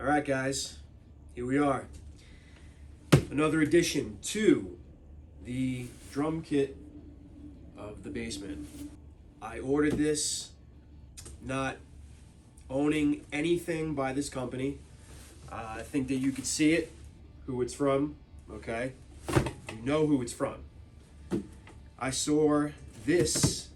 All right, guys, here we are. Another addition to the drum kit of the basement. I ordered this not owning anything by this company. I think that you could see it, who it's from, okay? You know who it's from. I saw this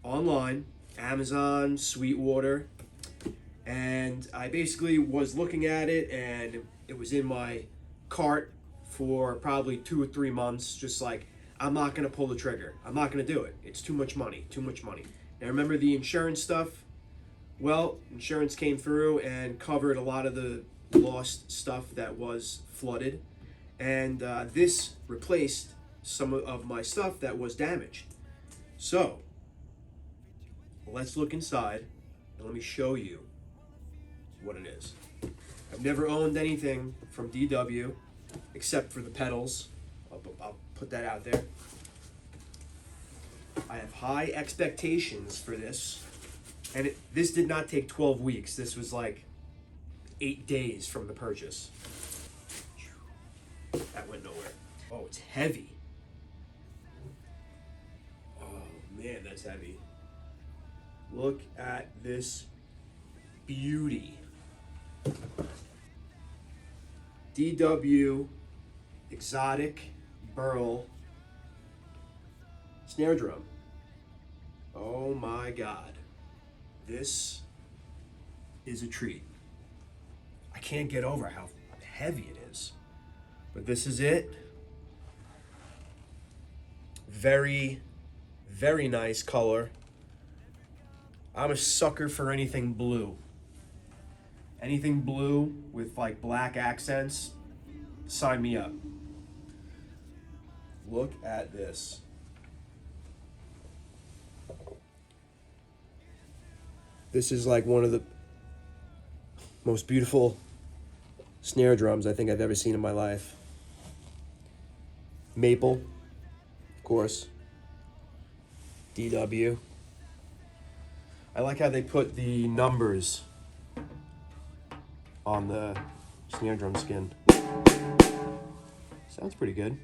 online, Amazon, Sweetwater, and I basically was looking at it and it was in my cart for probably 2 or 3 months, just like, I'm not gonna pull the trigger. I'm not gonna do it. It's too much money, too much money. Now remember the insurance stuff? Well, insurance came through and covered a lot of the lost stuff that was flooded. And this replaced some of my stuff that was damaged. So, let's look inside and let me show you what it is. I've never owned anything from DW except for the pedals. I'll put that out there. I have high expectations for this. And this did not take 12 weeks. This was like 8 days from the purchase. That went nowhere. Oh, it's heavy. Oh man, that's heavy. Look at this beauty. DW Exotic Burl snare drum. Oh my God. This is a treat. I can't get over how heavy it is. But this is it. Very, very nice color. I'm a sucker for anything blue. Anything blue with like black accents, sign me up. Look at this. This is like one of the most beautiful snare drums I think I've ever seen in my life. Maple, of course. DW. I like how they put the numbers on the snare drum skin. Sounds pretty good.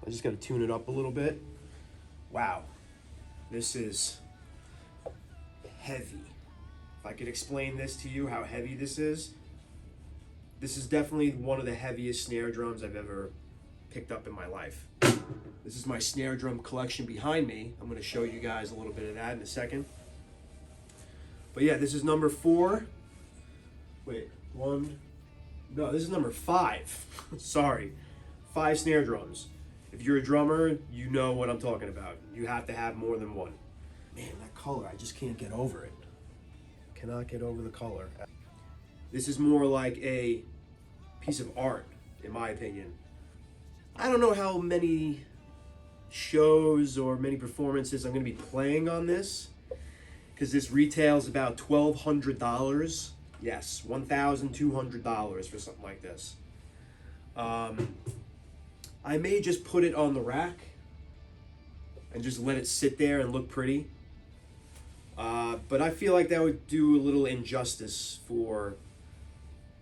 I just got to tune it up a little bit. Wow. This is heavy. If I could explain this to you, how heavy this is definitely one of the heaviest snare drums I've ever picked up in my life. This is my snare drum collection behind me. I'm going to show you guys a little bit of that in a second. But yeah, this is number 4. Wait, 1. No, this is number 5. Sorry. 5 snare drums. If you're a drummer, you know what I'm talking about. You have to have more than one. Man, that color, I just can't get over it. Cannot get over the color. This is more like a piece of art, in my opinion. I don't know how many shows or many performances I'm going to be playing on this, because this retails about $1,200. Yes, $1,200 for something like this. I may just put it on the rack and just let it sit there and look pretty. But I feel like that would do a little injustice for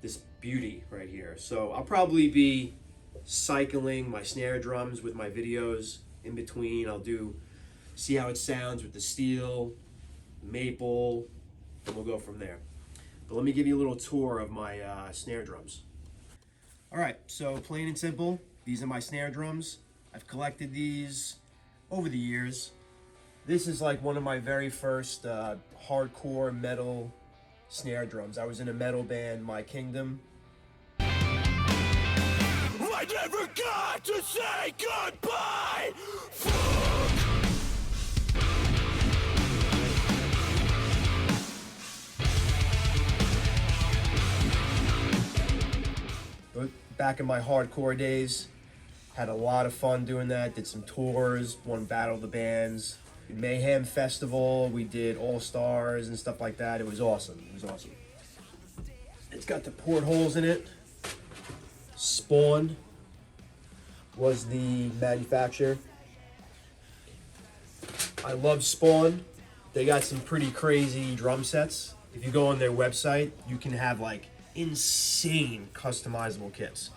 this beauty right here. So I'll probably be cycling my snare drums with my videos in between. I'll see how it sounds with the steel, maple, and we'll go from there. But let me give you a little tour of my snare drums. All right, so plain and simple, these are my snare drums. I've collected these over the years. This is like one of my very first hardcore metal snare drums. I was in a metal band, My Kingdom. I never got to say goodbye! But back in my hardcore days, had a lot of fun doing that. Did some tours, won Battle of the Bands. Mayhem Festival, we did All Stars and stuff like that. It was awesome. It was awesome. It's got the portholes in it. Spawn was the manufacturer. I love Spawn. They got some pretty crazy drum sets. If you go on their website, you can have like insane customizable kits.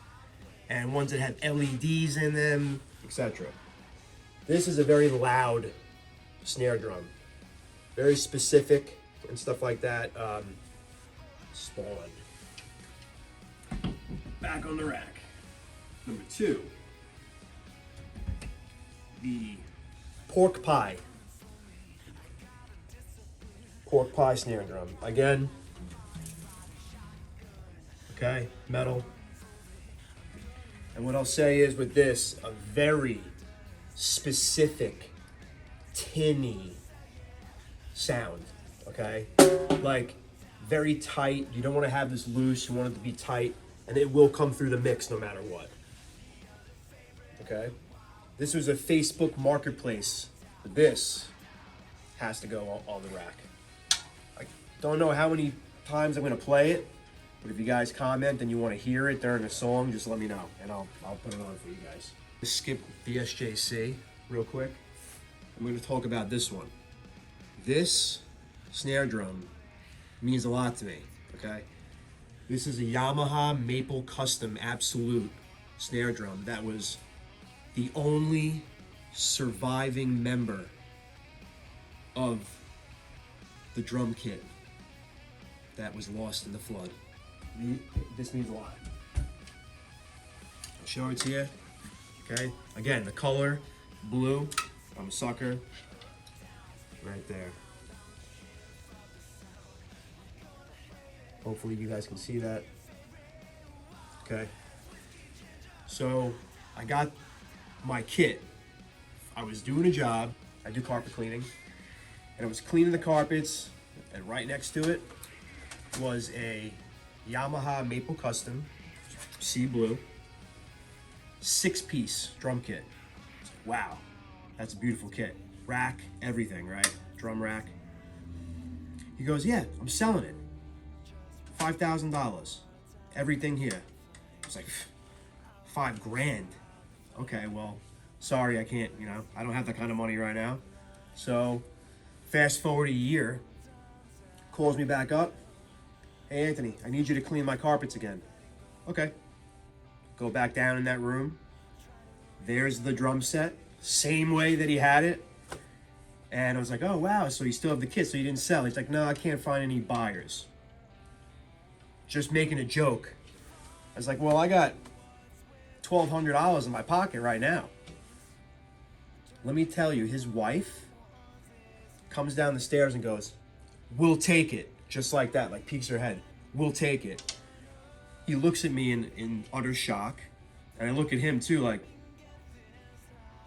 And ones that have LEDs in them, etc. This is a very loud snare drum. Very specific and stuff like that. Spawn. Back on the rack. Number 2. The pork pie. Pork pie snare drum. Again. Okay, metal. And what I'll say is with this, a very specific, tinny sound, okay? Like, very tight. You don't want to have this loose. You want it to be tight. And it will come through the mix no matter what. Okay? This was a Facebook marketplace. This has to go on the rack. I don't know how many times I'm going to play it. But if you guys comment and you want to hear it during a song, just let me know, and I'll put it on for you guys. Let's skip the SJC real quick. I'm going to talk about this one. This snare drum means a lot to me, okay? This is a Yamaha Maple Custom Absolute snare drum that was the only surviving member of the drum kit that was lost in the flood. This means a lot. I'll show it to you. Okay. Again, the color, blue. I'm a sucker. Right there. Hopefully you guys can see that. Okay. So I got my kit. I was doing a job. I do carpet cleaning. And I was cleaning the carpets. And right next to it was a Yamaha Maple Custom, sea blue, 6-piece drum kit. Wow, that's a beautiful kit. Rack, everything, right? Drum rack. He goes, yeah, I'm selling it. $5,000. Everything here. I was like, $5,000. Okay, well, sorry, I can't, I don't have that kind of money right now. So, fast forward a year, calls me back up. Hey Anthony, I need you to clean my carpets again. Okay. Go back down in that room. There's the drum set. Same way that he had it. And I was like, oh wow, so you still have the kit, so you didn't sell. He's like, no, I can't find any buyers. Just making a joke. I was like, well, I got $1,200 in my pocket right now. Let me tell you, his wife comes down the stairs and goes, we'll take it. Just like that, like peeks her head. We'll take it. He looks at me in utter shock. And I look at him too like,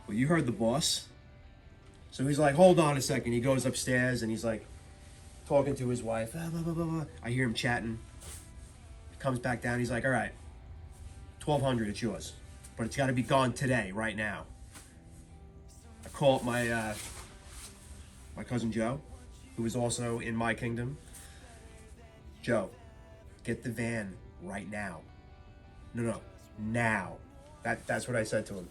well, you heard the boss? So he's like, hold on a second. He goes upstairs and he's like talking to his wife. Blah, blah, blah, blah, blah. I hear him chatting. He comes back down. He's like, all right, $1,200, it's yours. But it's got to be gone today, right now. I call up my cousin Joe, who is also in my kingdom. Joe, get the van right now. No, now. That's what I said to him.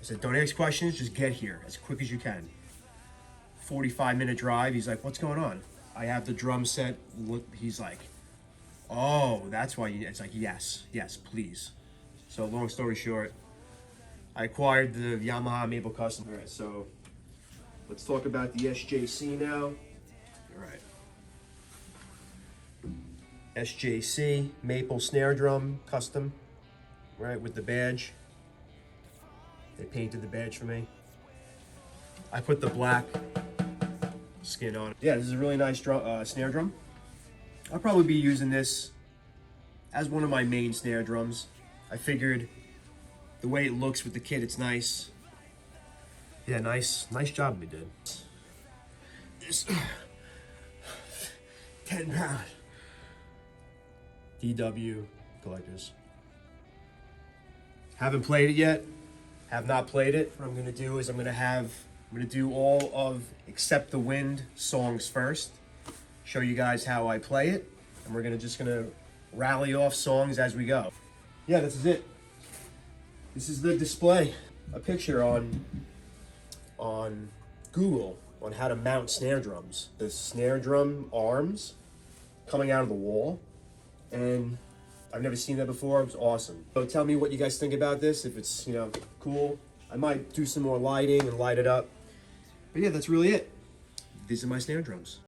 I said, don't ask questions, just get here as quick as you can. 45-minute drive. He's like, what's going on? I have the drum set. He's like, oh, that's why you... It's like, yes, please. So long story short, I acquired the Yamaha Maple Custom. All right, so let's talk about the SJC now. All right. SJC Maple Snare Drum Custom, right, with the badge. They painted the badge for me. I put the black skin on it. Yeah, this is a really nice snare drum. I'll probably be using this as one of my main snare drums. I figured the way it looks with the kit, it's nice. Yeah, nice job we did. This 10 pound DW collectors. Haven't played it yet. Have not played it. What I'm gonna do is I'm gonna do all of Except the Wind songs first. Show you guys how I play it, and we're just gonna rally off songs as we go. Yeah, this is it. This is the display. A picture on Google on how to mount snare drums. The snare drum arms coming out of the wall, and I've never seen that before. It was awesome. So tell me what you guys think about this. If it's, you know, cool. I might do some more lighting and light it up. But yeah, that's really it. These are my snare drums.